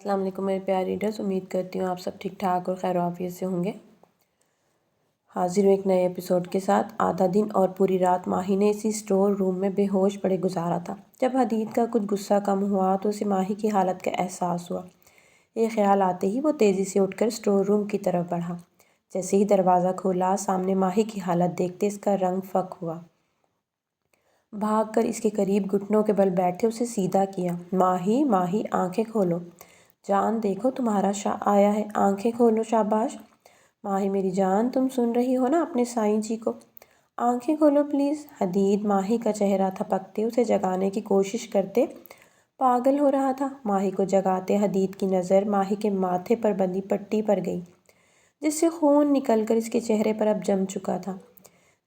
السلام علیکم میرے پیارے ریڈرز، امید کرتی ہوں آپ سب ٹھیک ٹھاک اور خیر و عافیت سے ہوں گے۔ حاضر ہوں ایک نئے ایپیسوڈ کے ساتھ۔ آدھا دن اور پوری رات ماہی نے اسی اسٹور روم میں بے ہوش پڑے گزارا تھا۔ جب حدید کا کچھ غصہ کم ہوا تو اسے ماہی کی حالت کا احساس ہوا۔ یہ خیال آتے ہی وہ تیزی سے اٹھ کر اسٹور روم کی طرف بڑھا۔ جیسے ہی دروازہ کھولا، سامنے ماہی کی حالت دیکھتے اس کا رنگ فک ہوا۔ بھاگ کر اس کے قریب گھٹنوں کے بل بیٹھے اسے سیدھا کیا۔ ماہی ماہی آنکھیں کھولو، جان دیکھو تمہارا شاہ آیا ہے، آنکھیں کھولو، شاباش۔ ماہی میری جان، تم سن رہی ہو نا اپنے سائیں جی کو، آنکھیں کھولو پلیز۔ حدید ماہی کا چہرہ تھپکتے اسے جگانے کی کوشش کرتے پاگل ہو رہا تھا۔ ماہی کو جگاتے حدید کی نظر ماہی کے ماتھے پر بندھی پٹی پر گئی، جس سے خون نکل کر اس کے چہرے پر اب جم چکا تھا۔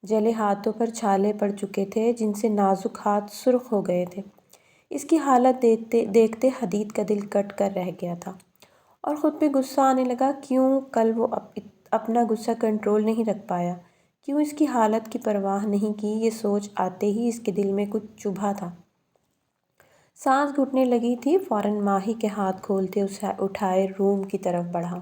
جلے ہاتھوں پر چھالے پڑ چکے تھے جن سے نازک ہاتھ سرخ ہو گئے تھے۔ اس کی حالت دیکھتے حدید کا دل کٹ کر رہ گیا تھا اور خود پہ غصہ آنے لگا۔ کیوں کل وہ اپنا غصہ کنٹرول نہیں رکھ پایا، کیوں اس کی حالت کی پرواہ نہیں کی؟ یہ سوچ آتے ہی اس کے دل میں کچھ چبھا تھا۔ سانس گھٹنے لگی تھی۔ فوراً ماہی کے ہاتھ کھولتے اسے اٹھائے روم کی طرف بڑھا۔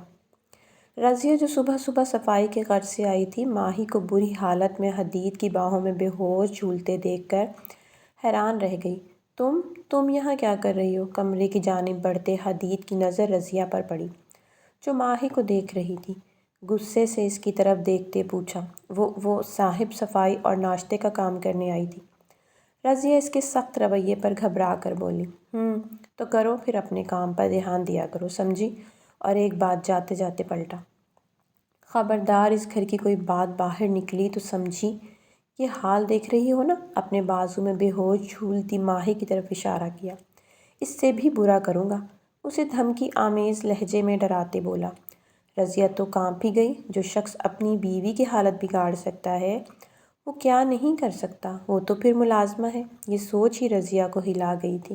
رضیہ جو صبح صبح صفائی کے غرض سے آئی تھی، ماہی کو بری حالت میں حدید کی باہوں میں بے ہوش جھولتے دیکھ کر حیران رہ گئی۔ تم یہاں کیا کر رہی ہو؟ کمرے کی جانب بڑھتے حدید کی نظر رضیہ پر پڑی، جو ماہی کو دیکھ رہی تھی۔ غصے سے اس کی طرف دیکھتے پوچھا، وہ صاحب صفائی اور ناشتے کا کام کرنے آئی تھی۔ رضیہ اس کے سخت رویے پر گھبرا کر بولی، تو کرو پھر، اپنے کام پر دھیان دیا کرو، سمجھی؟ اور ایک بات جاتے جاتے پلٹا، خبردار اس گھر کی کوئی بات باہر نکلی تو سمجھی یہ حال دیکھ رہی ہو نا؟ اپنے بازو میں بے ہوش جھولتی ماہی کی طرف اشارہ کیا۔ اس سے بھی برا کروں گا، اسے دھمکی آمیز لہجے میں ڈراتے بولا۔ رضیہ تو کانپ ہی گئی۔ جو شخص اپنی بیوی کی حالت بگاڑ سکتا ہے وہ کیا نہیں کر سکتا؟ وہ تو پھر ملازمہ ہے۔ یہ سوچ ہی رضیہ کو ہلا گئی تھی۔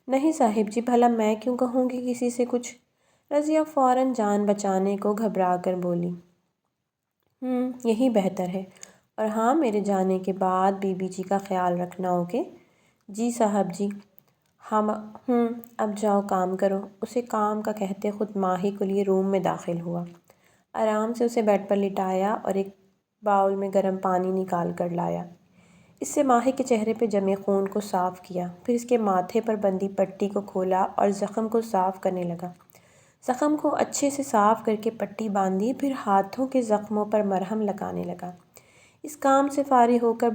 نہیں صاحب جی، بھلا میں کیوں کہوں گی کسی سے کچھ؟ رضیہ فوراً جان بچانے کو گھبرا کر بولی، یہی بہتر ہے، اور ہاں، میرے جانے کے بعد بی بی جی کا خیال رکھنا، اوکے؟ جی صاحب جی۔ ہم اب جاؤ کام کرو۔ اسے کام کا کہتے خود ماہی کو لیے روم میں داخل ہوا۔ آرام سے اسے بیڈ پر لٹایا اور ایک باؤل میں گرم پانی نکال کر لایا۔ اس سے ماہی کے چہرے پہ جمے خون کو صاف کیا، پھر اس کے ماتھے پر بندھی پٹی کو کھولا اور زخم کو صاف کرنے لگا۔ زخم کو اچھے سے صاف کر کے پٹی باندھی، پھر ہاتھوں کے زخموں پر مرہم لگانے لگا۔ اس کام سے فارغ ہو کر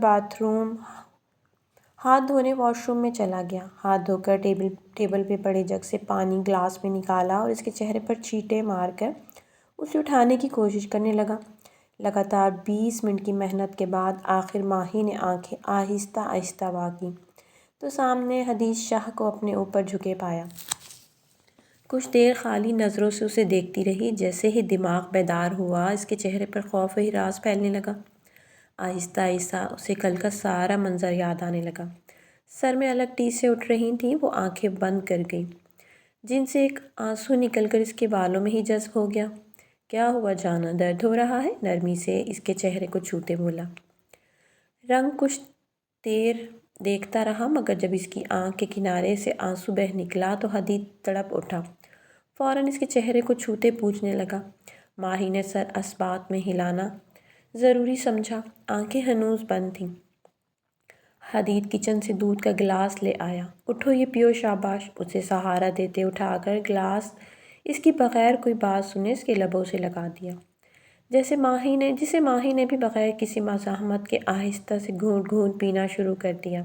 ہاتھ دھونے واش روم میں چلا گیا۔ ہاتھ دھو کر ٹیبل پہ پڑے جگ سے پانی گلاس میں نکالا اور اس کے چہرے پر چھینٹے مار کر اسے اٹھانے کی کوشش کرنے لگا۔ لگاتار 20 منٹ کی محنت کے بعد آخر ماہی نے آنکھیں آہستہ آہستہ واکی تو سامنے حدید شاہ کو اپنے اوپر جھکے پایا۔ کچھ دیر خالی نظروں سے اسے دیکھتی رہی۔ جیسے ہی دماغ بیدار ہوا، اس کے چہرے پر خوف و ہراس پھیلنے لگا۔ آہستہ آہستہ اسے کل کا سارا منظر یاد آنے لگا۔ سر میں الگ سے اٹھ رہی تھیں وہ آنکھیں بند کر گئی، جن سے ایک آنسو نکل کر اس کے بالوں میں ہی جذب ہو گیا۔ کیا ہوا جانا، درد ہو رہا ہے؟ نرمی سے اس کے چہرے کو چھوتے بولا۔ رنگ کچھ دیر دیکھتا رہا، مگر جب اس کی آنکھ کے کنارے سے آنسو بہہ نکلا تو حدید تڑپ اٹھا۔ فوراً اس کے چہرے کو چھوتے پوچھنے لگا۔ ماہی نے سر اثبات میں ہلانا ضروری سمجھا۔ آنکھیں ہنوز بند تھیں۔ حدید کچن سے دودھ کا گلاس لے آیا۔ اٹھو، یہ پیو، شاباش۔ اسے سہارا دیتے اٹھا کر گلاس اس کی بغیر کوئی بات سنے اس کے لبوں سے لگا دیا، جسے ماہی نے بھی بغیر کسی مزاحمت کے آہستہ سے گھونٹ گھونٹ پینا شروع کر دیا۔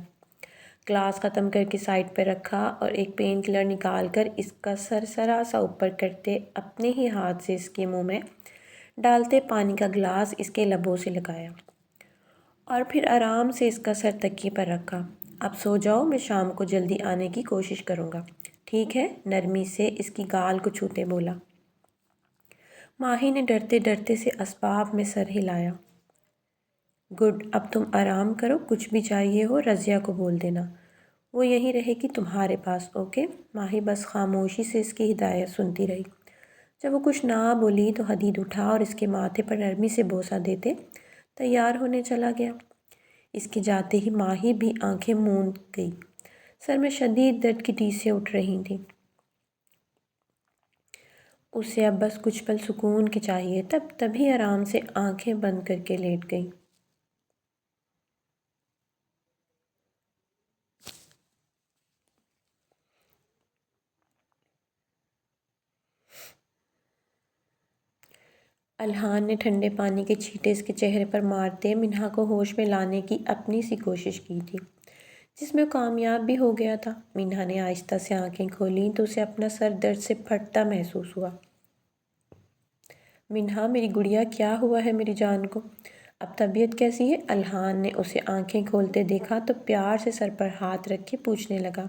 گلاس ختم کر کے سائڈ پر رکھا اور ایک پین کلر نکال کر اس کا سرسرا سا اوپر کرتے اپنے ہی ہاتھ سے اس کے منہ میں ڈالتے پانی کا گلاس اس کے لبوں سے لگایا اور پھر آرام سے اس کا سر تکیے پر رکھا۔ اب سو جاؤ، میں شام کو جلدی آنے کی کوشش کروں گا، ٹھیک ہے؟ نرمی سے اس کی گال کو چھوتے بولا۔ ماہی نے ڈرتے ڈرتے سے اسباب میں سر ہلایا۔ گڈ، اب تم آرام کرو، کچھ بھی چاہیے ہو رضیہ کو بول دینا، وہ یہیں رہے گی تمہارے پاس، اوکے؟ ماہی بس خاموشی سے اس کی ہدایت سنتی رہی۔ جب وہ کچھ نہ بولی تو حدید اٹھا اور اس کے ماتھے پر نرمی سے بوسہ دیتے تیار ہونے چلا گیا۔ اس کے جاتے ہی ماہی بھی آنکھیں موند گئی۔ سر میں شدید درد کی ٹیسیں اٹھ رہی تھیں۔ اسے اب بس کچھ پل سکون کے چاہیے، تبھی آرام سے آنکھیں بند کر کے لیٹ گئی۔ الحان نے ٹھنڈے پانی کے چھینٹے اس کے چہرے پر مارتے منہا کو ہوش میں لانے کی اپنی سی کوشش کی تھی، جس میں کامیاب بھی ہو گیا تھا۔ منہا نے آہستہ سے آنکھیں کھولیں تو اسے اپنا سر درد سے پھٹتا محسوس ہوا۔ منہا، میری گڑیا، کیا ہوا ہے میری جان کو؟ اب طبیعت کیسی ہے؟ الحان نے اسے آنکھیں کھولتے دیکھا تو پیار سے سر پر ہاتھ رکھ کے پوچھنے لگا۔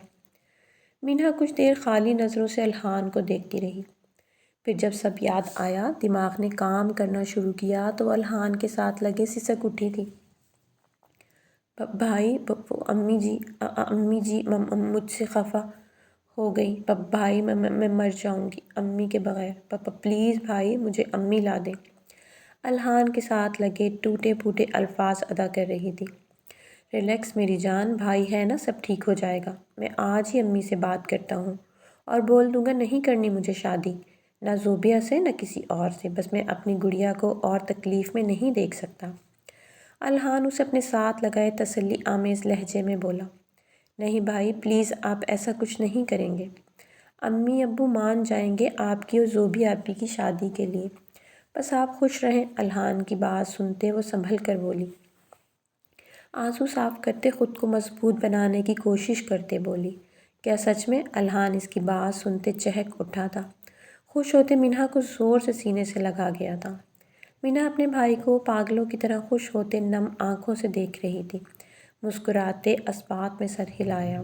منہا کچھ دیر خالی نظروں سے الحان کو دیکھتی رہی، پھر جب سب یاد آیا، دماغ نے کام کرنا شروع کیا تو وہ الحان کے ساتھ لگے سسک اٹھی تھی۔ بھائی، امی جی مجھ سے خفا ہو گئی۔ بھائی، میں مر جاؤں گی امی کے بغیر۔ پلیز بھائی، مجھے امی لا دیں۔ الحان کے ساتھ لگے ٹوٹے پھوٹے الفاظ ادا کر رہی تھی۔ ریلیکس میری جان، بھائی ہے نا، سب ٹھیک ہو جائے گا۔ میں آج ہی امی سے بات کرتا ہوں اور بول دوں گا نہیں کرنی مجھے شادی، نہ زوبیہ سے نہ کسی اور سے، بس میں اپنی گڑیا کو اور تکلیف میں نہیں دیکھ سکتا۔ الحان اسے اپنے ساتھ لگائے تسلی آمیز لہجے میں بولا۔ نہیں بھائی، پلیز آپ ایسا کچھ نہیں کریں گے۔ امی ابو مان جائیں گے آپ کی اور زوبیہ آپی کی شادی کے لیے، بس آپ خوش رہیں۔ الحان کی بات سنتے وہ سنبھل کر بولی، آنسو صاف کرتے خود کو مضبوط بنانے کی کوشش کرتے بولی۔ کیا سچ میں؟ الحان اس کی بات سنتے چہک اٹھا تھا۔ خوش ہوتے منہا کو زور سے سینے سے لگا گیا تھا۔ منہا اپنے بھائی کو پاگلوں کی طرح خوش ہوتے نم آنکھوں سے دیکھ رہی تھی، مسکراتے اسبات میں سر ہلایا۔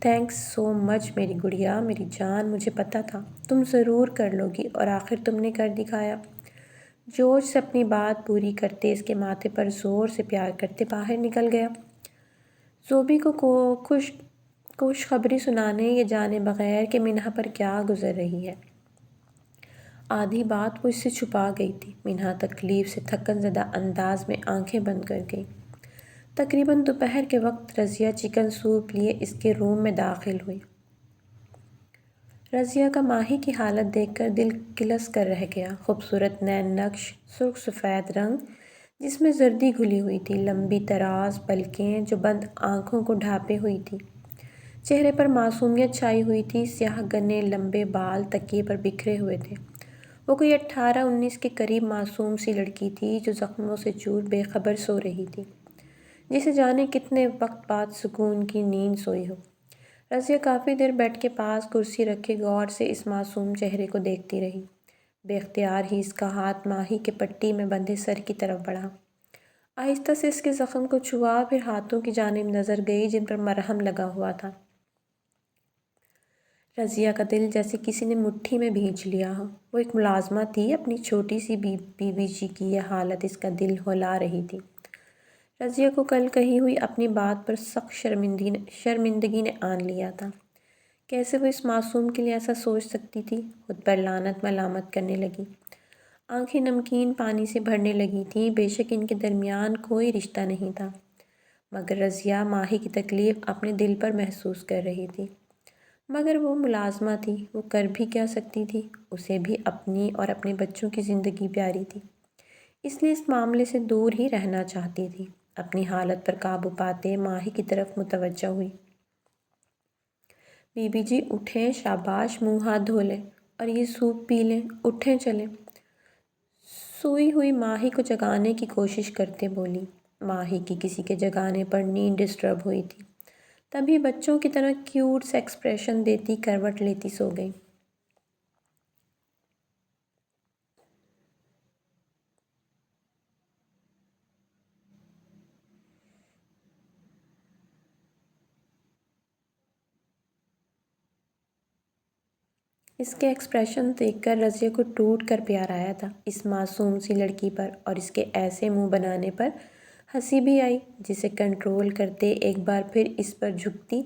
تھینکس سو مچ میری گڑیا، میری جان، مجھے پتہ تھا تم ضرور کر لو گی اور آخر تم نے کر دکھایا۔ جوش سے اپنی بات پوری کرتے اس کے ماتھے پر زور سے پیار کرتے باہر نکل گیا، زوبی کو خوشخبری سنانے یہ جانے بغیر کہ منہا پر کیا گزر رہی ہے۔ آدھی بات وہ اس سے چھپا گئی تھی۔ منہا تکلیف سے تھکن زدہ انداز میں آنکھیں بند کر گئی۔ تقریباً دوپہر کے وقت رضیہ چکن سوپ لیے اس کے روم میں داخل ہوئی۔ رضیہ کا ماہی کی حالت دیکھ کر دل کلس کر رہ گیا۔ خوبصورت نین نقش، سرخ سفید رنگ جس میں زردی گھلی ہوئی تھی، لمبی دراز پلکیں جو بند آنکھوں کو ڈھانپے ہوئی تھی، چہرے پر معصومیت چھائی ہوئی تھی، سیاہ گنے لمبے بال تکیے پر بکھرے ہوئے تھے۔ وہ کوئی 18-19 کے قریب معصوم سی لڑکی تھی جو زخموں سے چور بے خبر سو رہی تھی، جسے جانے کتنے وقت بعد سکون کی نیند سوئی ہو۔ رضیہ کافی دیر بیڈ کے پاس کرسی رکھے غور سے اس معصوم چہرے کو دیکھتی رہی۔ بے اختیار ہی اس کا ہاتھ ماہی کے پٹی میں بندھے سر کی طرف بڑھا، آہستہ سے اس کے زخم کو چھوا، پھر ہاتھوں کی جانب نظر گئی جن پر مرہم لگا ہوا تھا۔ رضیہ کا دل جیسے کسی نے مٹھی میں بھینچ لیا ہو۔ وہ ایک ملازمہ تھی، اپنی چھوٹی سی بیوی جی کی یہ حالت اس کا دل ہلا رہی تھی۔ رضیہ کو کل کہی ہوئی اپنی بات پر سخت شرمندگی نے آن لیا تھا۔ کیسے وہ اس معصوم کے لیے ایسا سوچ سکتی تھی؟ خود پر لعنت ملامت کرنے لگی۔ آنکھیں نمکین پانی سے بھرنے لگی تھیں، بے شک ان کے درمیان کوئی رشتہ نہیں تھا، مگر رضیہ ماہی کی تکلیف اپنے دل پر محسوس کر رہی تھی۔ مگر وہ ملازمہ تھی، وہ کر بھی کیا سکتی تھی؟ اسے بھی اپنی اور اپنے بچوں کی زندگی پیاری تھی، اس لیے اس معاملے سے دور ہی رہنا چاہتی تھی۔ اپنی حالت پر قابو پاتے ماہی کی طرف متوجہ ہوئی۔ بی بی جی اٹھیں، شاباش، منہ ہاتھ دھو لیں اور یہ سوپ پی لیں، اٹھیں چلیں۔ سوئی ہوئی ماہی کو جگانے کی کوشش کرتے بولی۔ ماہی کی کسی کے جگانے پر نیند ڈسٹرب ہوئی تھی، تبھی بچوں کی طرح کیوٹ سے ایکسپریشن دیتی کروٹ لیتی سو گئی۔ اس کے ایکسپریشن دیکھ کر رضیہ کو ٹوٹ کر پیار آیا تھا، اس معصوم سی لڑکی پر، اور اس کے ایسے منہ بنانے پر ہنسی بھی آئی، جسے کنٹرول کرتے ایک بار پھر اس پر جھکتی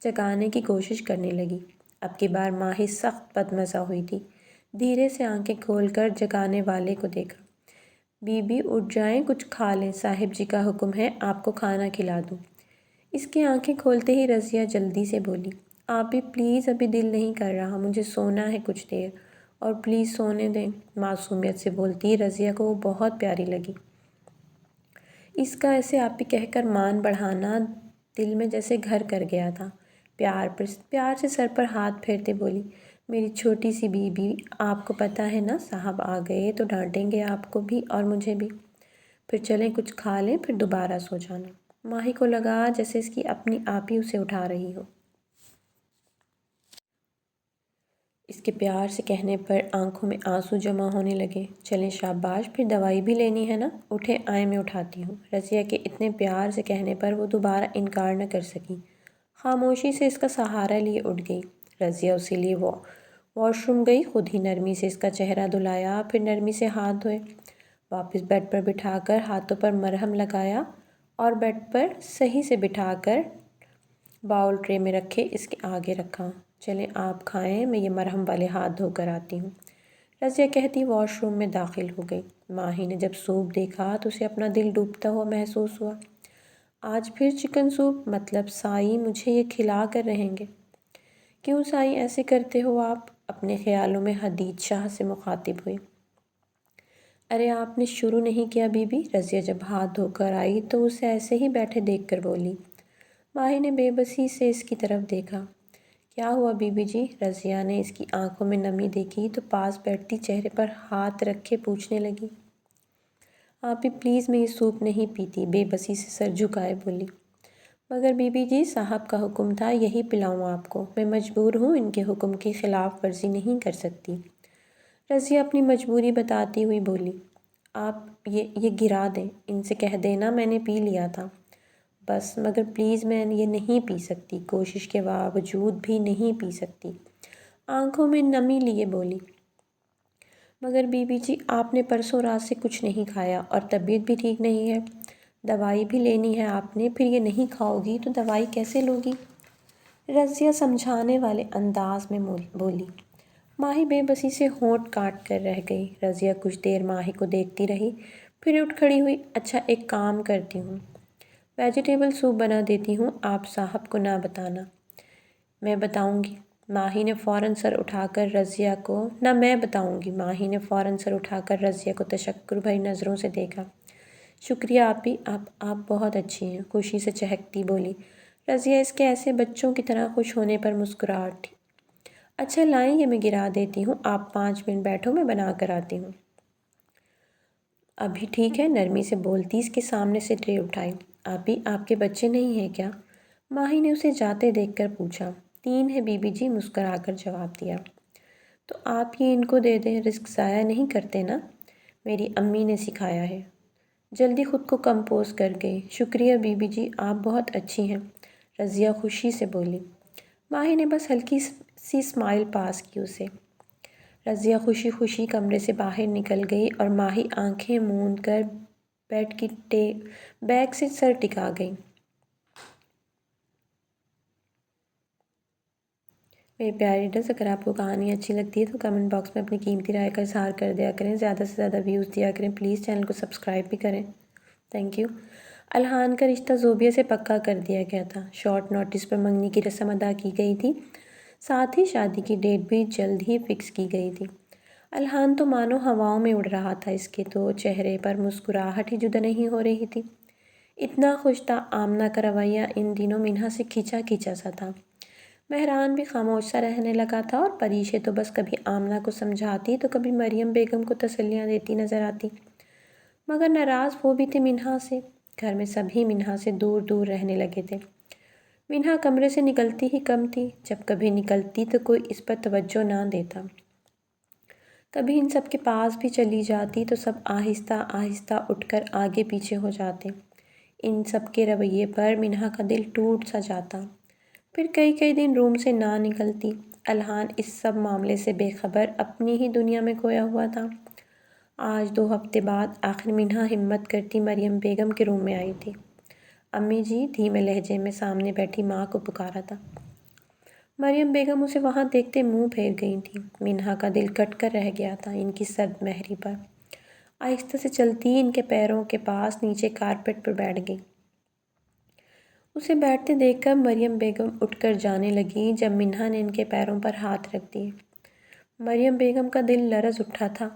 جگانے کی کوشش کرنے لگی۔ اب کی بار ماہی سخت بدمزہ ہوئی تھی، دھیرے سے آنکھیں کھول کر جگانے والے کو دیکھا۔ بی بی اٹھ جائیں، کچھ کھا لیں، صاحب جی کا حکم ہے، آپ کو کھانا کھلا دوں۔ اس کی آنکھیں کھولتے ہی رضیہ جلدی سے بولی، آپ بھی پلیز، ابھی دل نہیں کر رہا، مجھے سونا ہے کچھ دیر۔ اور پلیز سونے دیں، معصومیت سے بولتی رضیہ کو وہ بہت پیاری لگی۔ اس کا ایسے آپی کہہ کر مان بڑھانا دل میں جیسے گھر کر گیا تھا۔ پیار سے سر پر ہاتھ پھیرتے بولی، میری چھوٹی سی بیوی، آپ کو پتہ ہے نا صاحب آ گئے تو ڈانٹیں گے آپ کو بھی اور مجھے بھی۔ پھر چلیں کچھ کھا لیں پھر دوبارہ سو جانا۔ ماہی کو لگا جیسے اس کی اپنی آپ ہی اسے اٹھا رہی ہو۔ اس کے پیار سے کہنے پر آنکھوں میں آنسو جمع ہونے لگے۔ چلیں شاباش، پھر دوائی بھی لینی ہے نا، اٹھیں آئیں میں اٹھاتی ہوں۔ رضیہ کے اتنے پیار سے کہنے پر وہ دوبارہ انکار نہ کر سکی، خاموشی سے اس کا سہارا لیے اٹھ گئی۔ رضیہ اسی لیے واش روم گئی، خود ہی نرمی سے اس کا چہرہ دھلایا، پھر نرمی سے ہاتھ دھوئے، واپس بیڈ پر بٹھا کر ہاتھوں پر مرہم لگایا اور بیڈ پر صحیح سے بٹھا کر باؤل ٹرے میں رکھے اس کے آگے رکھا۔ چلیں آپ کھائیں، میں یہ مرہم والے ہاتھ دھو کر آتی ہوں۔ رضیہ کہتی واش روم میں داخل ہو گئی۔ ماہی نے جب سوپ دیکھا تو اسے اپنا دل ڈوبتا ہوا محسوس ہوا۔ آج پھر چکن سوپ؟ مطلب سائی مجھے یہ کھلا کر رہیں گے؟ کیوں سائی ایسے کرتے ہو آپ؟ اپنے خیالوں میں حدید شاہ سے مخاطب ہوئی۔ ارے آپ نے شروع نہیں کیا بی بی؟ رضیہ جب ہاتھ دھو کر آئی تو اسے ایسے ہی بیٹھے دیکھ کر بولی۔ ماہی نے بے بسی سے اس کی طرف دیکھا۔ کیا ہوا بی بی جی؟ رضیہ نے اس کی آنکھوں میں نمی دیکھی تو پاس بیٹھتی چہرے پر ہاتھ رکھے پوچھنے لگی۔ آپی پلیز میں یہ سوپ نہیں پیتی، بے بسی سے سر جھکائے بولی۔ مگر بی بی جی صاحب کا حکم تھا یہی پلاؤں آپ کو، میں مجبور ہوں، ان کے حکم کی خلاف ورزی نہیں کر سکتی۔ رضیہ اپنی مجبوری بتاتی ہوئی بولی۔ آپ یہ گرا دیں، ان سے کہہ دینا میں نے پی لیا تھا بس، مگر پلیز میں یہ نہیں پی سکتی، کوشش کے باوجود بھی نہیں پی سکتی۔ آنکھوں میں نمی لیے بولی۔ مگر بی بی جی آپ نے پرسوں رات سے کچھ نہیں کھایا اور طبیعت بھی ٹھیک نہیں ہے، دوائی بھی لینی ہے آپ نے، پھر یہ نہیں کھاؤ گی تو دوائی کیسے لوگی؟ رضیہ سمجھانے والے انداز میں بولی۔ ماہی بے بسی سے ہونٹ کاٹ کر رہ گئی۔ رضیہ کچھ دیر ماہی کو دیکھتی رہی، پھر اٹھ کھڑی ہوئی۔ اچھا ایک کام کرتی ہوں، ویجیٹیبل سوپ بنا دیتی ہوں، آپ صاحب کو نہ بتانا۔ میں بتاؤں گی، ماہی نے فوراً سر اٹھا کر رضیہ کو نہ میں بتاؤں گی، ماہی نے فوراً سر اٹھا کر رضیہ کو تشکر بھری نظروں سے دیکھا۔ شکریہ آپی، آپ بہت اچھی ہیں، خوشی سے چہکتی بولی۔ رضیہ اس کے ایسے بچوں کی طرح خوش ہونے پر مسکرا اٹھی۔ اچھا لائیں یہ میں گرا دیتی ہوں، آپ 5 منٹ بیٹھو میں بنا کر آتی ہوں۔ ابھی ٹھیک ہے، نرمی سے بولتی اس کے سامنے سے ٹرے اٹھائی۔ آپی آپ کے بچے نہیں ہیں کیا؟ ماہی نے اسے جاتے دیکھ کر پوچھا۔ 3 ہے بی بی جی، مسکرا کر جواب دیا۔ تو آپ یہ ان کو دے دیں، رزق ضائع نہیں کرتے نا، میری امی نے سکھایا ہے۔ جلدی خود کو کمپوز کر گئی۔ شکریہ بی بی جی، آپ بہت اچھی ہیں، رضیہ خوشی سے بولی۔ ماہی نے بس ہلکی سی اسمائل پاس کی اسے۔ رضیہ خوشی خوشی کمرے سے باہر نکل گئی اور ماہی آنکھیں موند کر بیڈ کی بیگ سے سر ٹکا گئی۔ میری پیاری ریڈرز، اگر آپ کو کہانی اچھی لگتی ہے تو کمنٹ باکس میں اپنی قیمتی رائے کا اظہار کر دیا کریں، زیادہ سے زیادہ ویوز دیا کریں، پلیز چینل کو سبسکرائب بھی کریں، تھینک یو۔ الحان کا رشتہ زوبیہ سے پکا کر دیا گیا تھا، شارٹ نوٹس پر منگنی کی رسم ادا کی گئی تھی، ساتھ ہی شادی کی ڈیٹ بھی جلد ہی فکس کی گئی تھی۔ الحان تو مانو ہواؤں میں اڑ رہا تھا، اس کے تو چہرے پر مسکراہٹ ہی جدا نہیں ہو رہی تھی، اتنا خوش تھا۔ آمنہ کا رویہ ان دنوں منہا سے کھینچا کھینچا سا تھا، مہران بھی خاموش سا رہنے لگا تھا اور پریشے تو بس کبھی آمنہ کو سمجھاتی تو کبھی مریم بیگم کو تسلیاں دیتی نظر آتی، مگر ناراض وہ بھی تھے منہا سے۔ گھر میں سبھی منہا سے دور دور رہنے لگے تھے، منہا کمرے سے نکلتی ہی کم تھی، جب کبھی نکلتی تو کوئی اس پر توجہ نہ دیتا، کبھی ان سب کے پاس بھی چلی جاتی تو سب آہستہ آہستہ اٹھ کر آگے پیچھے ہو جاتے، ان سب کے رویے پر منہا کا دل ٹوٹ سا جاتا، پھر کئی دن روم سے نہ نکلتی۔ الحان اس سب معاملے سے بے خبر اپنی ہی دنیا میں کھویا ہوا تھا۔ آج 2 ہفتے بعد آخر منہا ہمت کرتی مریم بیگم کے روم میں آئی تھی۔ امی جی، دھیمے لہجے میں سامنے بیٹھی ماں کو پکارا تھا۔ مریم بیگم اسے وہاں دیکھتے منہ پھیر گئی تھیں، منہا کا دل کٹ کر رہ گیا تھا ان کی سرد مہری پر۔ آہستہ سے چلتی ان کے پیروں کے پاس نیچے کارپیٹ پر بیٹھ گئی۔ اسے بیٹھتے دیکھ کر مریم بیگم اٹھ کر جانے لگی جب منہا نے ان کے پیروں پر ہاتھ رکھ دیے۔ مریم بیگم کا دل لرز اٹھا تھا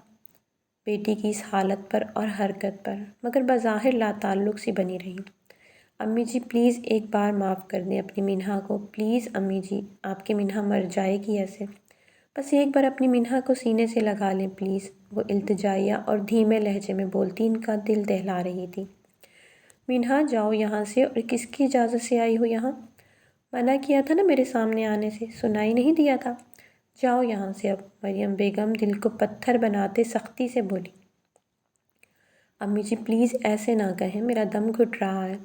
بیٹی کی اس حالت پر اور حرکت پر، مگر بظاہر لا تعلق سی بنی رہی۔ امی جی پلیز ایک بار معاف کر دیں اپنی منہا کو، پلیز امی جی، آپ کی منہا مر جائے گی ایسے، بس ایک بار اپنی منہا کو سینے سے لگا لیں پلیز، وہ التجائیہ اور دھیمے لہجے میں بولتی ان کا دل دہلا رہی تھی۔ منہا جاؤ یہاں سے، اور کس کی اجازت سے آئی ہو یہاں؟ منع کیا تھا نا میرے سامنے آنے سے، سنائی نہیں دیا تھا؟ جاؤ یہاں سے اب، مریم بیگم دل کو پتھر بناتے سختی سے بولی۔ امی جی پلیز ایسے نہ کہیں، میرا دم گھٹ رہا ہے،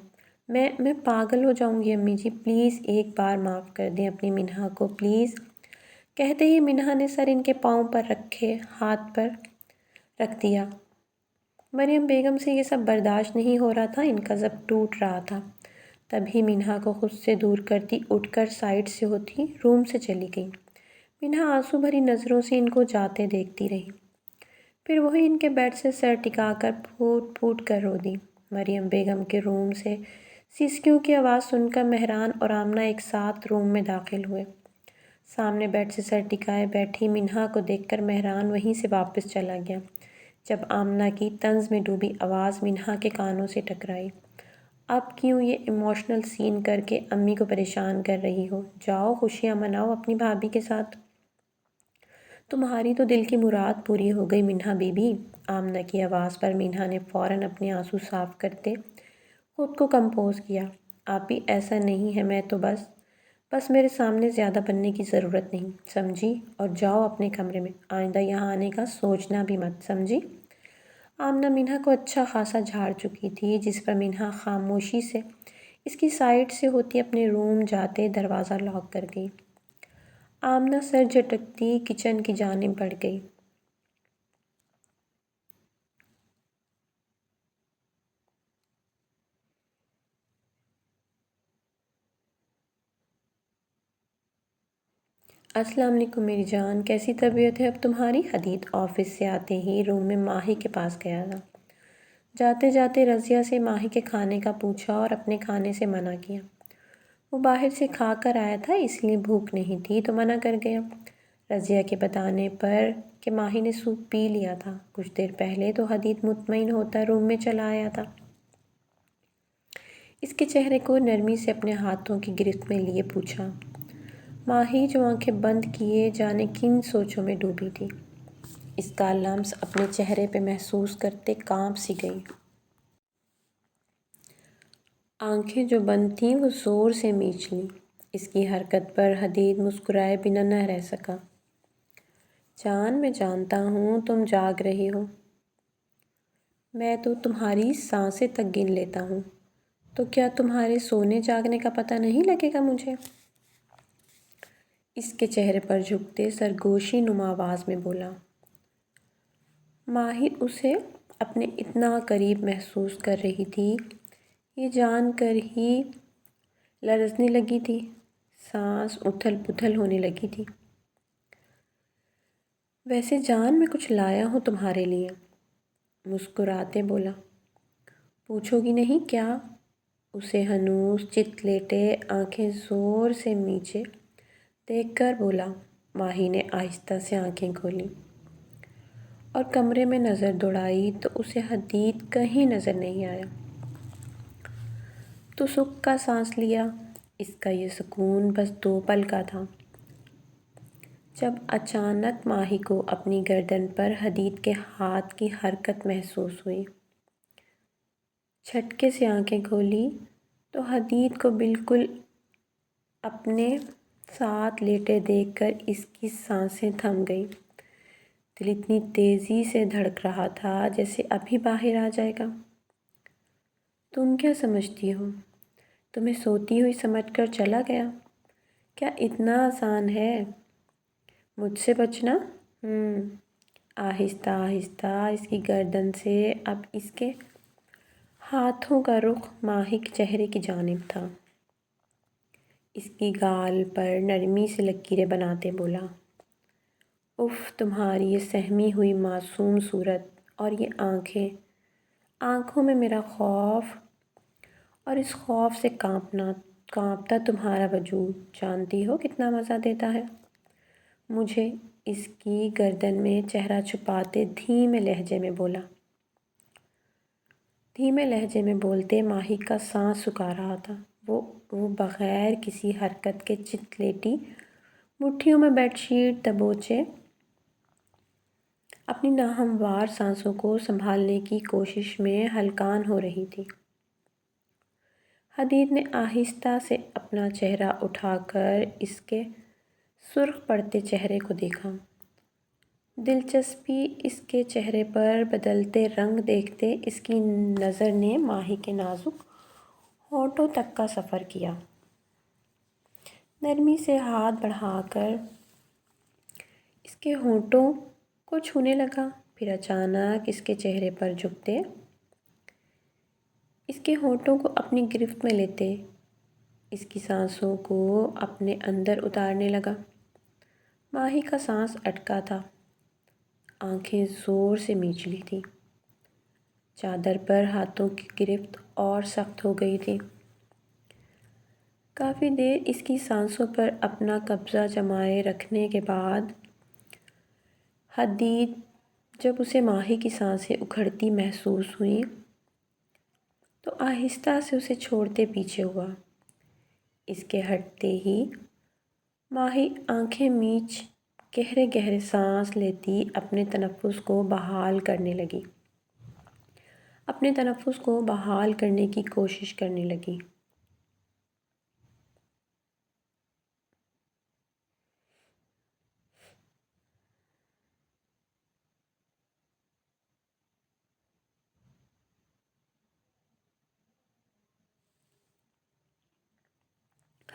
میں پاگل ہو جاؤں گی امی جی، پلیز ایک بار معاف کر دیں اپنی منہا کو پلیز۔ کہتے ہی منہا نے سر ان کے پاؤں پر رکھے، ہاتھ پر رکھ دیا۔ مریم بیگم سے یہ سب برداشت نہیں ہو رہا تھا، ان کا ضبط ٹوٹ رہا تھا۔ تبھی منہا کو خود سے دور کرتی اٹھ کر سائڈ سے ہوتی روم سے چلی گئی۔ منہا آنسو بھری نظروں سے ان کو جاتے دیکھتی رہی، پھر وہی ان کے بیڈ سے سر ٹکا کر پھوٹ پھوٹ کر رو دی۔ مریم بیگم کے روم سے سیسکیوں کی آواز سن کر مہران اور آمنہ ایک ساتھ روم میں داخل ہوئے۔ سامنے بیڈ سے سر ٹکائے بیٹھی منہا کو دیکھ کر مہران وہیں سے واپس چلا گیا، جب آمنہ کی طنز میں ڈوبی آواز منہا کے کانوں سے ٹکرائی۔ اب کیوں یہ ایموشنل سین کر کے امی کو پریشان کر رہی ہو؟ جاؤ خوشیاں مناؤ اپنی بھابھی کے ساتھ۔ تمہاری تو دل کی مراد پوری ہو گئی منہا بی بی۔ آمنہ کی آواز پر منہا نے فوراً اپنے آنسو صاف کرتے خود کو کمپوز کیا۔ آپی ایسا نہیں ہے، میں تو بس میرے سامنے زیادہ بننے کی ضرورت نہیں، سمجھی؟ اور جاؤ اپنے کمرے میں، آئندہ یہاں آنے کا سوچنا بھی مت، سمجھی؟ آمنہ منہا کو اچھا خاصا جھاڑ چکی تھی، جس پر منہا خاموشی سے اس کی سائڈ سے ہوتی اپنے روم جاتے دروازہ لاک کر گئی۔ آمنہ سر جھٹکتی کچن کی جانب بڑھ گئی۔ السلام علیکم میری جان، کیسی طبیعت ہے اب تمہاری؟ حدید آفس سے آتے ہی روم میں ماہی کے پاس گیا تھا۔ جاتے جاتے رضیہ سے ماہی کے کھانے کا پوچھا اور اپنے کھانے سے منع کیا۔ وہ باہر سے کھا کر آیا تھا، اس لیے بھوک نہیں تھی تو منع کر گیا۔ رضیہ کے بتانے پر کہ ماہی نے سوپ پی لیا تھا کچھ دیر پہلے، تو حدید مطمئن ہوتا روم میں چلا آیا تھا۔ اس کے چہرے کو نرمی سے اپنے ہاتھوں کی گرفت میں لیے پوچھا۔ ماہی جو آنکھیں بند کیے جانے کن سوچوں میں ڈوبی تھی، اس کا لمس اپنے چہرے پہ محسوس کرتے کانپ سی گئی۔ آنکھیں جو بند تھیں وہ زور سے میچ لیں۔ اس کی حرکت پر حدید مسکرائے بنا نہ رہ سکا۔ جان، میں جانتا ہوں تم جاگ رہی ہو، میں تو تمہاری سانسیں تک گن لیتا ہوں، تو کیا تمہارے سونے جاگنے کا پتہ نہیں لگے گا مجھے؟ اس کے چہرے پر جھکتے سرگوشی نما آواز میں بولا۔ ماہی اسے اپنے اتنا قریب محسوس کر رہی تھی، یہ جان کر ہی لرزنے لگی تھی، سانس اتھل پتھل ہونے لگی تھی۔ ویسے جان، میں کچھ لایا ہوں تمہارے لیے، مسکراتے بولا۔ پوچھو گی نہیں کیا؟ اسے ہنوز چت لیٹے آنکھیں زور سے نیچے دیکھ کر بولا۔ ماہی نے آہستہ سے آنکھیں کھولیں اور کمرے میں نظر دوڑائی تو اسے حدید کہیں نظر نہیں آیا۔ تو سکھ کا سانس لیا۔ اس کا یہ سکون بس 2 پل کا تھا، جب اچانک ماہی کو اپنی گردن پر حدید کے ہاتھ کی حرکت محسوس ہوئی۔ جھٹکے سے آنکھیں کھولی تو حدید کو بالکل اپنے ساتھ لیٹے دیکھ کر اس کی سانسیں تھم گئیں۔ دل اتنی تیزی سے دھڑک رہا تھا جیسے ابھی باہر آ جائے گا۔ تم کیا سمجھتی ہو؟ تمہیں سوتی ہوئی سمجھ کر چلا گیا؟ کیا اتنا آسان ہے مجھ سے بچنا؟ آہستہ آہستہ اس کی گردن سے اب اس کے ہاتھوں کا رخ ماہی کے چہرے کی جانب تھا۔ اس کی گال پر نرمی سے لکیریں بناتے بولا۔ اف، تمہاری یہ سہمی ہوئی معصوم صورت اور یہ آنکھیں، آنکھوں میں میرا خوف اور اس خوف سے کانپتا تمہارا وجود، جانتی ہو کتنا مزہ دیتا ہے؟ اس کی گردن میں چہرہ چھپاتے دھیمے لہجے میں بولا۔ دھیمے لہجے میں بولتے ماہی کا سانس سکھا رہا تھا۔ وہ بغیر کسی حرکت کے چت لیٹی، مٹھیوں میں بیڈ شیٹ دبوچے اپنی ناہموار سانسوں کو سنبھالنے کی کوشش میں ہلکان ہو رہی تھی۔ حدید نے آہستہ سے اپنا چہرہ اٹھا کر اس کے سرخ پڑتے چہرے کو دیکھا۔ دلچسپی اس کے چہرے پر بدلتے رنگ دیکھتے اس کی نظر نے ماہی کے نازک ہونٹوں تک کا سفر کیا۔ نرمی سے ہاتھ بڑھا کر اس کے ہونٹوں کو چھونے لگا، پھر اچانک اس کے چہرے پر جھکتے اس کے ہونٹوں کو اپنی گرفت میں لیتے اس کی سانسوں کو اپنے اندر اتارنے لگا۔ ماہی کا سانس اٹکا تھا، آنکھیں زور سے میچ لی تھیں، چادر پر ہاتھوں کی گرفت اور سخت ہو گئی تھی۔ کافی دیر اس کی سانسوں پر اپنا قبضہ جمائے رکھنے کے بعد حدید جب اسے ماہی کی سانسیں اکھڑتی محسوس ہوئیں تو آہستہ سے اسے چھوڑتے پیچھے ہوا۔ اس کے ہٹتے ہی ماہی آنکھیں میچ گہرے گہرے سانس لیتی اپنے تنفس کو بحال کرنے کی کوشش کرنے لگی۔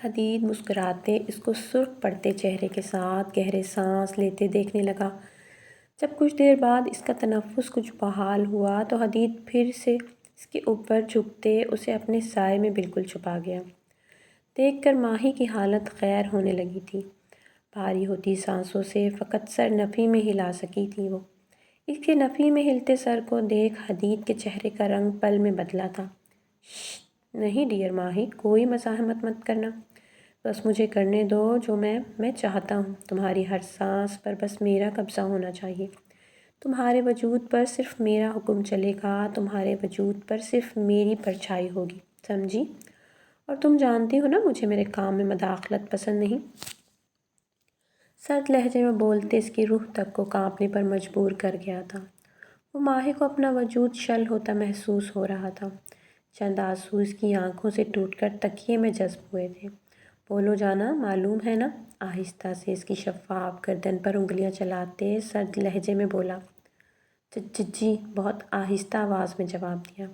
حدید مسکراتے اس کو سرخ پڑتے چہرے کے ساتھ گہرے سانس لیتے دیکھنے لگا۔ جب کچھ دیر بعد اس کا تنفس کچھ بحال ہوا تو حدید پھر سے اس کے اوپر جھکتے اسے اپنے سائے میں بالکل چھپا گیا۔ دیکھ کر ماہی کی حالت غیر ہونے لگی تھی۔ بھاری ہوتی سانسوں سے فقط سر نفی میں ہلا سکی تھی وہ۔ اس کے نفی میں ہلتے سر کو دیکھ حدید کے چہرے کا رنگ پل میں بدلا تھا۔ نہیں ڈیئر ماہی، کوئی مزاحمت مت کرنا، بس مجھے کرنے دو جو میں چاہتا ہوں۔ تمہاری ہر سانس پر بس میرا قبضہ ہونا چاہیے۔ تمہارے وجود پر صرف میرا حکم چلے گا، تمہارے وجود پر صرف میری پرچھائی ہوگی، سمجھی؟ اور تم جانتی ہو نا مجھے میرے کام میں مداخلت پسند نہیں۔ سرد لہجے میں بولتے اس کی روح تک کو کانپنے پر مجبور کر گیا تھا۔ وہ ماہی کو اپنا وجود شل ہوتا محسوس ہو رہا تھا۔ چند آنسو اس کی آنکھوں سے ٹوٹ کر تکیے میں جذب ہوئے تھے۔ بولو جانا، معلوم ہے نا؟ آہستہ سے اس کی شفاف گردن پر انگلیاں چلاتے سرد لہجے میں بولا۔ جی، بہت آہستہ آواز میں جواب دیا۔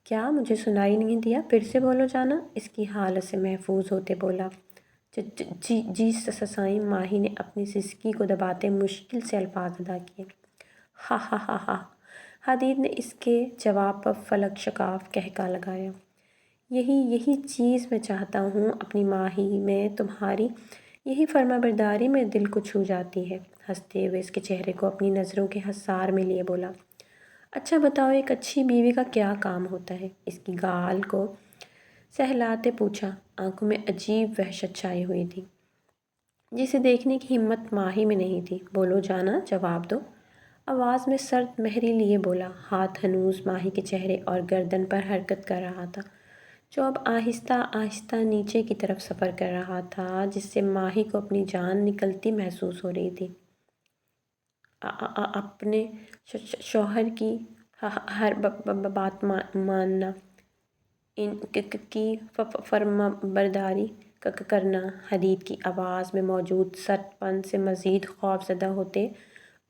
کیا مجھے سنائی نہیں دیا؟ پھر سے بولو جانا، اس کی حالت سے محفوظ ہوتے بولا۔ جی سائیں، ماہی نے اپنی سسکی کو دباتے مشکل سے الفاظ ادا کیے۔ ہا ہا ہا ہا، حدید نے اس کے جواب پر فلک شکاف قہقہ لگایا۔ یہی چیز میں چاہتا ہوں اپنی ماہی میں، تمہاری یہی فرما برداری میں دل کو چھو جاتی ہے۔ ہنستے ہوئے اس کے چہرے کو اپنی نظروں کے حصار میں لیے بولا۔ اچھا بتاؤ، ایک اچھی بیوی کا کیا کام ہوتا ہے؟ اس کی گال کو سہلاتے پوچھا۔ آنکھوں میں عجیب وحشت چھائی ہوئی تھی جسے دیکھنے کی ہمت ماہی میں نہیں تھی۔ بولو جانا، جواب دو، آواز میں سرد مہری لیے بولا۔ ہاتھ ہنوز ماہی کے چہرے اور گردن پر حرکت کر رہا تھا جو اب آہستہ آہستہ نیچے کی طرف سفر کر رہا تھا، جس سے ماہی کو اپنی جان نکلتی محسوس ہو رہی تھی۔ اپنے شوہر کی ہر بات ماننا، ان کی فرما برداری کرنا، حدید کی آواز میں موجود سرد پن سے مزید خوف زدہ ہوتے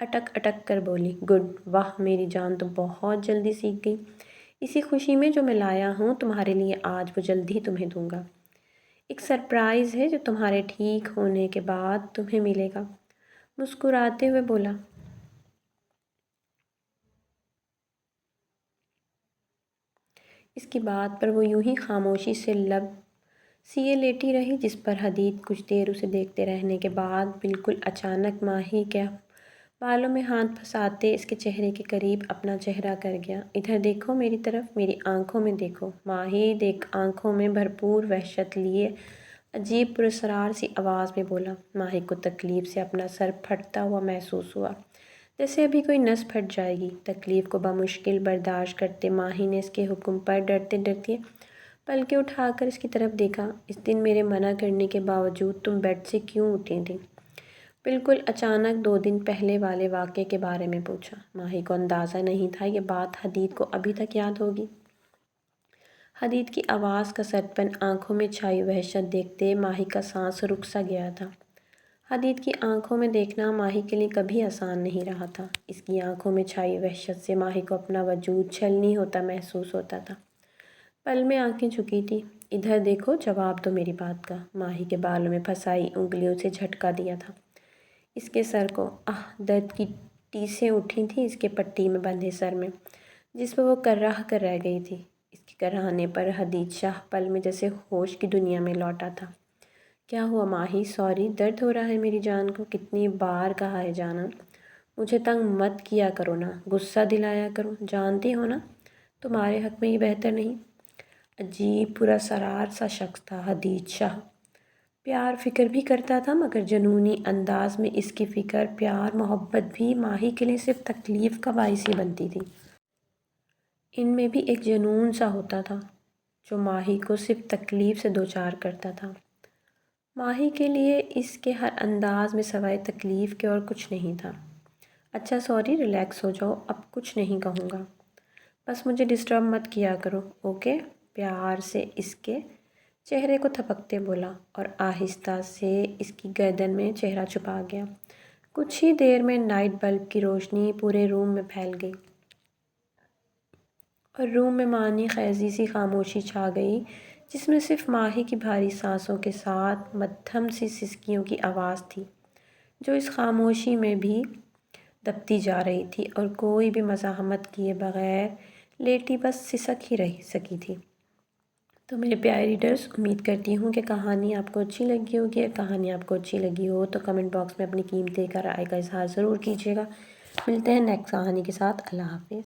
اٹک اٹک کر بولی۔ گڈ، واہ، میری جان تو بہت جلدی سیکھ گئی۔ اسی خوشی میں جو میں لایا ہوں تمہارے لیے آج وہ جلد ہی تمہیں دوں گا۔ ایک سرپرائز ہے جو تمہارے ٹھیک ہونے کے بعد تمہیں ملے گا، مسکراتے ہوئے بولا۔ اس کی بات پر وہ یوں ہی خاموشی سے لب سیے لیٹی رہی، جس پر حدید کچھ دیر اسے دیکھتے رہنے کے بعد بالکل اچانک ماہی کے بالوں میں ہاتھ پھنساتے اس کے چہرے کے قریب اپنا چہرہ کر گیا۔ ادھر دیکھو میری طرف، میری آنکھوں میں دیکھو۔ ماہی آنکھوں میں بھرپور وحشت لیے عجیب پراسرار سی آواز میں بولا۔ ماہی کو تکلیف سے اپنا سر پھٹتا ہوا محسوس ہوا، جیسے ابھی کوئی نس پھٹ جائے گی۔ تکلیف کو بمشکل برداشت کرتے ماہی نے اس کے حکم پر ڈرتے ڈرتے پلکیں اٹھا کر اس کی طرف دیکھا۔ اس دن میرے منع کرنے کے باوجود تم بیڈ سے کیوں اٹھی تھی؟ بالکل اچانک 2 دن پہلے والے واقعے کے بارے میں پوچھا۔ ماہی کو اندازہ نہیں تھا یہ بات حدید کو ابھی تک یاد ہوگی۔ حدید کی آواز کا سرد پن، آنکھوں میں چھائی وحشت دیکھتے ماہی کا سانس رک سا گیا تھا۔ حدید کی آنکھوں میں دیکھنا ماہی کے لیے کبھی آسان نہیں رہا تھا۔ اس کی آنکھوں میں چھائی وحشت سے ماہی کو اپنا وجود چھلنی ہوتا محسوس ہوتا تھا۔ پل میں آنکھیں جھکی تھی۔ ادھر دیکھو، جواب دو میری بات کا۔ ماہی کے بالوں میں پھنسائی انگلیوں سے جھٹکا دیا تھا اس کے سر کو۔ درد کی ٹیسیں اٹھی تھیں اس کے پٹی میں بندھے سر میں، جس پہ وہ کرراہ کر رہ گئی تھی۔ اس کے کراہنے پر حدید شاہ پل میں جیسے ہوش کی دنیا میں لوٹا تھا۔ کیا ہوا ماہی؟ سوری، درد ہو رہا ہے میری جان کو؟ کتنی بار کہا ہے جانا، مجھے تنگ مت کیا کرو نا، غصہ دلایا کرو، جانتی ہو نا تمہارے حق میں یہ بہتر نہیں۔ عجیب پراسرار سا شخص تھا حدید شاہ۔ پیار فکر بھی کرتا تھا، مگر جنونی انداز میں اس کی فکر، پیار، محبت بھی ماہی کے لیے صرف تکلیف کا باعث ہی بنتی تھی۔ ان میں بھی ایک جنون سا ہوتا تھا جو ماہی کو صرف تکلیف سے دوچار کرتا تھا۔ ماہی کے لیے اس کے ہر انداز میں سوائے تکلیف کے اور کچھ نہیں تھا۔ اچھا سوری، ریلیکس ہو جاؤ، اب کچھ نہیں کہوں گا، بس مجھے ڈسٹرب مت کیا کرو، اوکے؟ پیار سے اس کے چہرے کو تھپکتے بولا اور آہستہ سے اس کی گردن میں چہرہ چھپا گیا۔ کچھ ہی دیر میں نائٹ بلب کی روشنی پورے روم میں پھیل گئی اور روم میں معنی خیزی سی خاموشی چھا گئی، جس میں صرف ماہی کی بھاری سانسوں کے ساتھ مدھم سی سسکیوں کی آواز تھی، جو اس خاموشی میں بھی دبتی جا رہی تھی اور کوئی بھی مزاحمت کیے بغیر لیٹی بس سسک ہی رہ سکی تھی۔ تو میرے پیارے ریڈرز، امید کرتی ہوں کہ کہانی آپ کو اچھی لگی ہوگی۔ اگر کہانی آپ کو اچھی لگی ہو تو کمنٹ باکس میں اپنی قیمتی رائے کا اظہار ضرور کیجیے گا۔ ملتے ہیں نیکسٹ کہانی کے ساتھ۔ اللہ حافظ۔